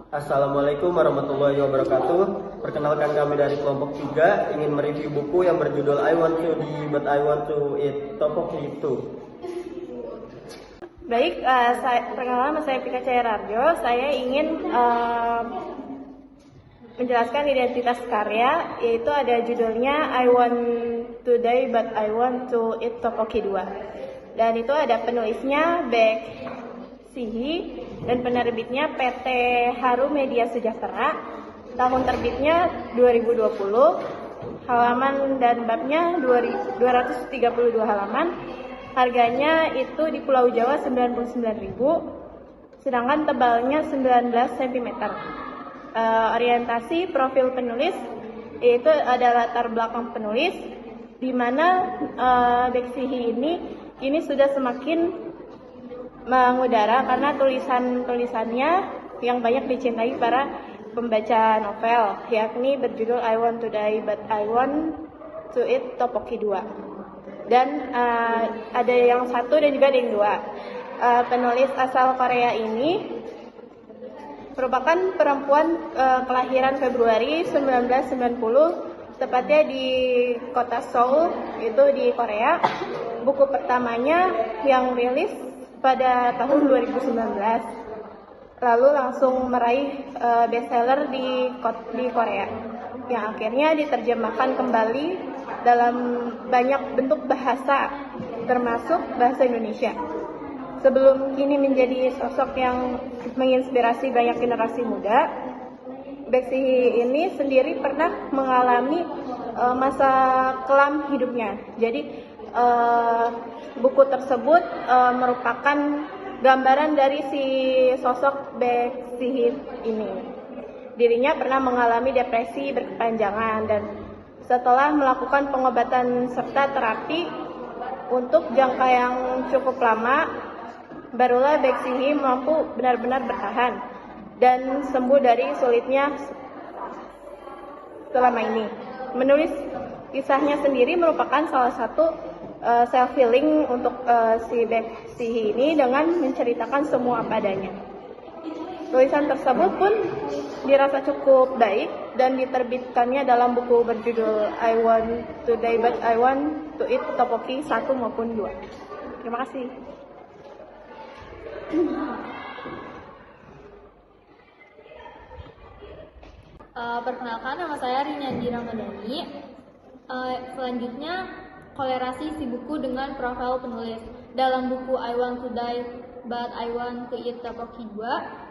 Assalamualaikum warahmatullahi wabarakatuh. Perkenalkan, kami dari kelompok 3 ingin mereview buku yang berjudul I Want to Be But I Want to Eat Tteokbokki 2. Baik, perkenalkan saya Pika Cahyararjo. Saya ingin menjelaskan identitas karya, yaitu ada judulnya I Want to Die But I Want to Eat Tteokbokki 2. Dan itu ada penulisnya Baek Sihi dan penerbitnya PT Haru Media Sejahtera. Tahun terbitnya 2020. Halaman dan babnya 232 halaman. Harganya itu di Pulau Jawa 99.000, sedangkan tebalnya 19 cm. Orientasi profil penulis yaitu ada latar belakang penulis, di mana Baek Sihi ini sudah semakin mengudara karena tulisannya yang banyak dicintai para pembaca novel, yakni berjudul I Want to Die But I Want to Eat Tteokbokki 2. Dan ada yang 1 dan juga ada yang 2. Penulis asal Korea ini merupakan perempuan kelahiran Februari 1990, tepatnya di kota Seoul, itu di Korea. Buku pertamanya yang rilis pada tahun 2019, lalu langsung meraih bestseller di Korea, yang akhirnya diterjemahkan kembali dalam banyak bentuk bahasa, termasuk bahasa Indonesia. Sebelum kini menjadi sosok yang menginspirasi banyak generasi muda, Baek Sihi ini sendiri pernah mengalami masa kelam hidupnya. Jadi buku tersebut merupakan gambaran dari si sosok Baek Sihi ini. Dirinya pernah mengalami depresi berkepanjangan, dan setelah melakukan pengobatan serta terapi untuk jangka yang cukup lama, barulah Baek Sihi mampu benar-benar bertahan dan sembuh dari sulitnya selama ini. Menulis kisahnya sendiri merupakan salah satu self-healing untuk si Baek Sihi ini dengan menceritakan semua apa adanya. Tulisan tersebut pun dirasa cukup baik dan diterbitkannya dalam buku berjudul I Want to Die But I Want to Eat Tteokbokki 1 maupun 2. Terima kasih. Perkenalkan, nama saya Rinyandi Ramadhani. Selanjutnya, kolerasi si buku dengan profil penulis. Dalam buku I Want to Die But I Want to Eat Tteokbokki 2,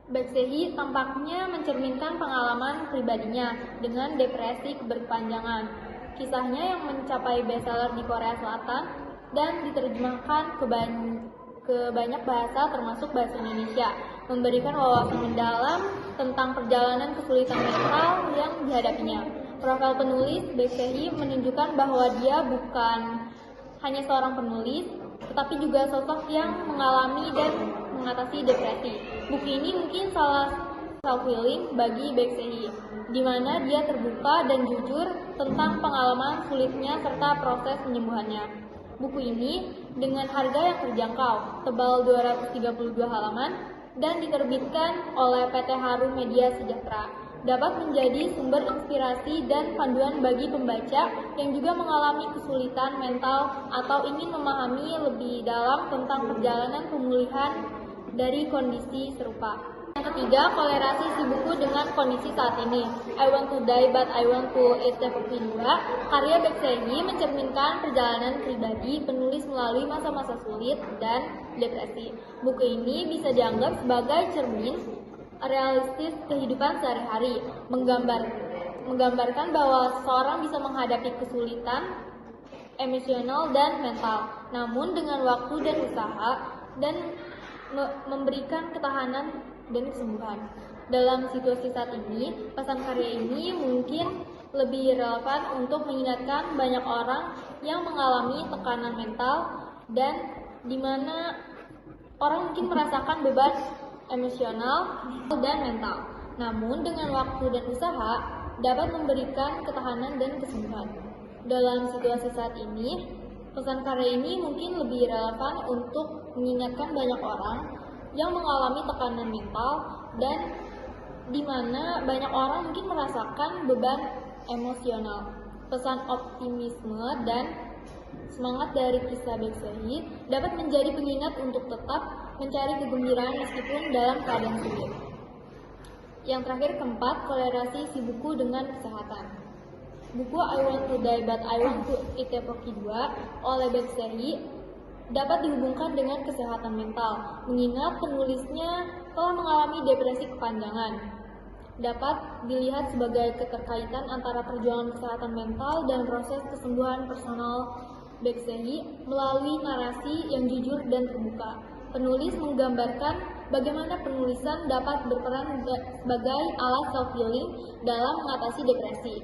Baek Sihi tampaknya mencerminkan pengalaman pribadinya dengan depresi berkepanjangan. Kisahnya yang mencapai bestseller di Korea Selatan dan diterjemahkan ke banyak bahasa termasuk bahasa Indonesia, memberikan wawasan mendalam tentang perjalanan kesulitan mental yang dihadapinya. Profil penulis Baek Sihi menunjukkan bahwa dia bukan hanya seorang penulis, tetapi juga sosok yang mengalami dan mengatasi depresi. Buku ini mungkin salah self-healing bagi Baek Sihi, di mana dia terbuka dan jujur tentang pengalaman sulitnya serta proses penyembuhannya. Buku ini dengan harga yang terjangkau, tebal 232 halaman, dan diterbitkan oleh PT Haru Media Sejahtera, dapat menjadi sumber inspirasi dan panduan bagi pembaca yang juga mengalami kesulitan mental atau ingin memahami lebih dalam tentang perjalanan pemulihan dari kondisi serupa. Yang ketiga, kolerasi si buku dengan kondisi saat ini. I Want to Die But I Want to Eat Tteokbokki 2, karya Baek Sihi mencerminkan perjalanan pribadi penulis melalui masa-masa sulit dan depresi. Buku ini bisa dianggap sebagai cermin realistis kehidupan sehari-hari, menggambarkan bahwa seseorang bisa menghadapi kesulitan emosional dan mental, namun dengan waktu dan usaha, dan memberikan ketahanan dan kesembuhan. Dalam situasi saat ini, pesan karya ini mungkin lebih relevan untuk mengingatkan banyak orang yang mengalami tekanan mental dan di mana orang mungkin merasakan beban emosional dan mental. Namun dengan waktu dan usaha dapat memberikan ketahanan dan kesembuhan. Dalam situasi saat ini, pesan karya ini mungkin lebih relevan untuk mengingatkan banyak orang yang mengalami tekanan mental dan di mana banyak orang mungkin merasakan beban emosional. Pesan optimisme dan semangat dari kisah Beksehi dapat menjadi pengingat untuk tetap mencari kegembiraan meskipun dalam keadaan sulit. Yang terakhir keempat, kolerasi si buku dengan kesehatan. Buku I Want to Die But I Want to Eat Tteokbokki 2 oleh Beksehi dapat dihubungkan dengan kesehatan mental, mengingat penulisnya telah mengalami depresi kepanjangan. Dapat dilihat sebagai keterkaitan antara perjuangan kesehatan mental dan proses kesembuhan personal Beksehi melalui narasi yang jujur dan terbuka. Penulis menggambarkan bagaimana penulisan dapat berperan sebagai alat self-healing dalam mengatasi depresi.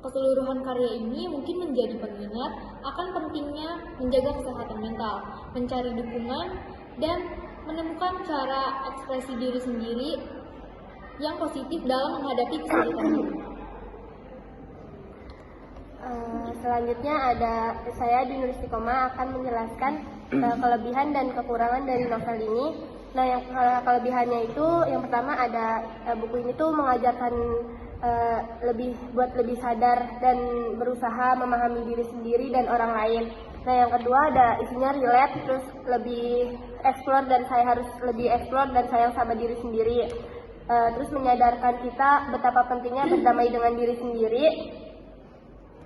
Keseluruhan karya ini mungkin menjadi pengingat akan pentingnya menjaga kesehatan mental, mencari dukungan, dan menemukan cara ekspresi diri sendiri yang positif dalam menghadapi kesulitan hidup. Selanjutnya ada saya di Nur Istiqomah akan menjelaskan kelebihan dan kekurangan dari novel ini. Nah, yang kelebihannya itu yang pertama ada buku ini tuh mengajarkan buat lebih sadar dan berusaha memahami diri sendiri dan orang lain. Nah, yang kedua ada isinya relate, terus lebih explore dan saya harus lebih explore dan sayang sama diri sendiri. Terus menyadarkan kita betapa pentingnya berdamai dengan diri sendiri,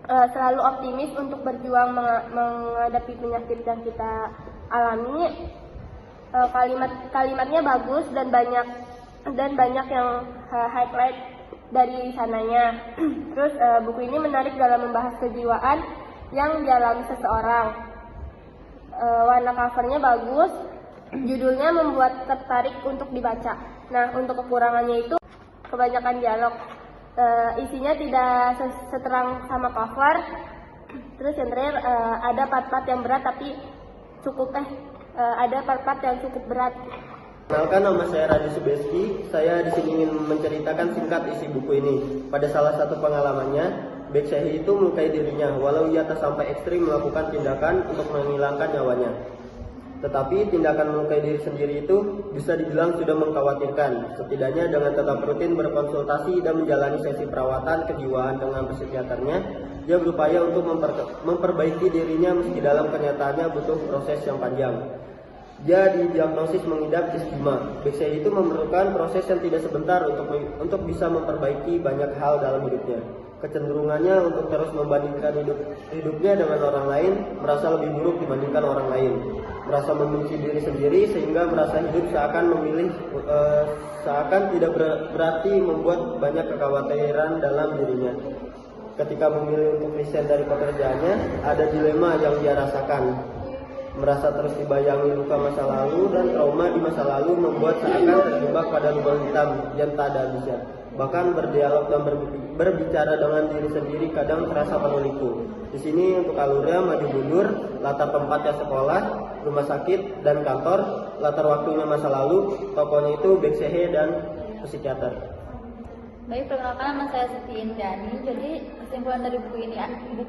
selalu optimis untuk berjuang menghadapi penyakit yang kita alami. Kalimatnya bagus dan banyak yang highlight dari sananya. Terus buku ini menarik dalam membahas kejiwaan yang dialami seseorang. Warna covernya bagus, judulnya membuat tertarik untuk dibaca. Nah, untuk kekurangannya itu kebanyakan dialog, isinya tidak seterang sama cover. Terus yang terakhir ada part-part yang berat tapi ada part-part yang cukup berat. Kenalkan, nama saya Radhi Subeski. Saya di sini ingin menceritakan singkat isi buku ini. Pada salah satu pengalamannya, Beksehi itu melukai dirinya, walau ia tak sampai ekstrim melakukan tindakan untuk menghilangkan nyawanya. Tetapi tindakan melukai diri sendiri itu bisa dibilang sudah mengkhawatirkan. Setidaknya dengan tetap rutin berkonsultasi dan menjalani sesi perawatan kejiwaan dengan psikiaternya, dia berupaya untuk memperbaiki dirinya meski dalam kenyataannya butuh proses yang panjang. Dia didiagnosis mengidap distima. Beksehi itu memerlukan proses yang tidak sebentar untuk bisa memperbaiki banyak hal dalam hidupnya. Kecenderungannya untuk terus membandingkan hidupnya dengan orang lain, merasa lebih buruk dibandingkan orang lain, merasa membenci diri sendiri sehingga merasa hidup seakan tidak berarti, membuat banyak kekhawatiran dalam dirinya. Ketika memilih untuk resign dari pekerjaannya, ada dilema yang dia rasakan. Merasa terus dibayangi luka masa lalu dan trauma di masa lalu membuat seakan terjebak pada lubang hitam yang tak ada habisnya. Bahkan berdialog dan berbicara dengan diri sendiri kadang terasa penuh liku. Di sini untuk alurnya maju mundur, latar tempatnya sekolah, rumah sakit, dan kantor, latar waktunya masa lalu, tokohnya itu Beksehi dan psikiater. Baik, perkenalkan nama saya Siti Indrani. Jadi kesimpulan dari buku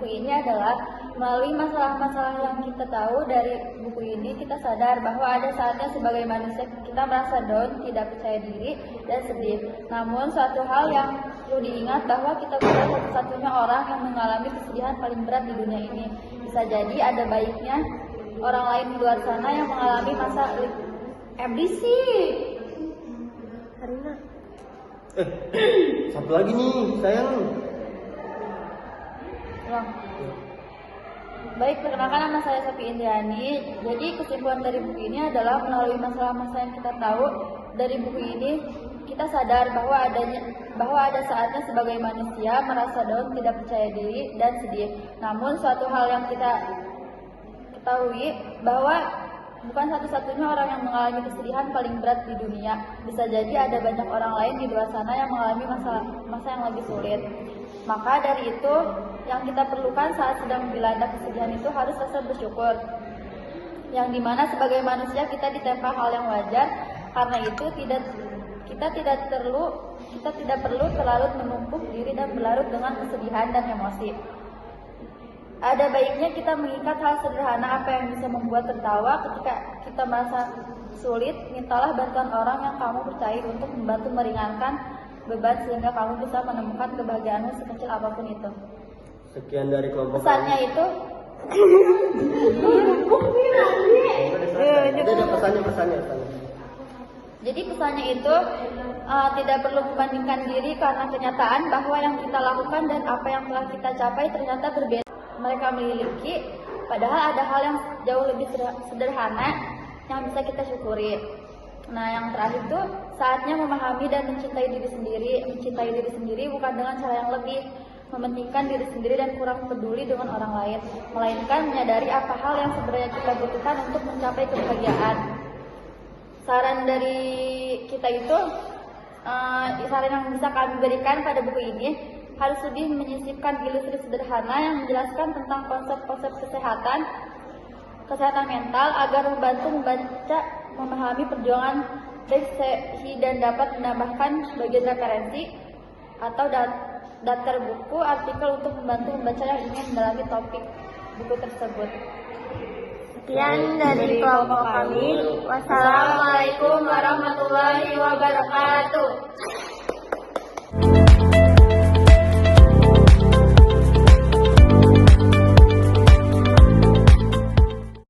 ini adalah melalui masalah-masalah yang kita tahu dari buku ini, kita sadar bahwa ada saatnya sebagai manusia kita merasa down, tidak percaya diri, dan sedih. Namun suatu hal yang perlu diingat bahwa kita bukan satu-satunya orang yang mengalami kesedihan paling berat di dunia ini. Bisa jadi ada baiknya orang lain di luar sana yang mengalami masa berisik. Karina. Satu lagi nih, sayang. Baik, perkenalkan nama saya Sapi Indiani. Jadi kesimpulan dari buku ini adalah melalui masalah-masalah yang kita tahu dari buku ini, kita sadar bahwa ada saatnya sebagai manusia merasa down, tidak percaya diri, dan sedih. Namun suatu hal yang kita ketahui bahwa bukan satu-satunya orang yang mengalami kesedihan paling berat di dunia. Bisa jadi ada banyak orang lain di luar sana yang mengalami masa yang lebih sulit. Maka dari itu, yang kita perlukan saat sedang dilanda kesedihan itu harus rasa bersyukur. Yang dimana sebagai manusia kita ditempa hal yang wajar. Karena itu kita tidak perlu terlarut menumpuk diri dan berlarut dengan kesedihan dan emosi. Ada baiknya kita mengikat hal sederhana apa yang bisa membuat tertawa. Ketika kita merasa sulit, mintalah bantuan orang yang kamu percaya untuk membantu meringankan beban sehingga kamu bisa menemukan kebahagiaanmu sekecil apapun itu. Sekian dari kelompok Pesannya itu Ada pesannya. Jadi pesannya itu tidak perlu membandingkan diri karena kenyataan bahwa yang kita lakukan dan apa yang telah kita capai ternyata berbeda. Mereka memiliki, padahal ada hal yang jauh lebih sederhana yang bisa kita syukuri. Nah, yang terakhir itu saatnya memahami dan mencintai diri sendiri. Mencintai diri sendiri bukan dengan cara yang lebih mementingkan diri sendiri dan kurang peduli dengan orang lain, melainkan menyadari apa hal yang sebenarnya kita butuhkan untuk mencapai kebahagiaan. Saran dari kita itu, saran yang bisa kami berikan pada buku ini harus lebih menyisipkan ilustrasi sederhana yang menjelaskan tentang konsep-konsep kesehatan mental agar membantu membaca memahami perjuangan Beck-Shehi dan dapat menambahkan bagian referensi atau daftar buku artikel untuk membantu membaca yang ingin mendalami topik buku tersebut. Sekian dari kelompok kami. Wassalamualaikum warahmatullahi wabarakatuh.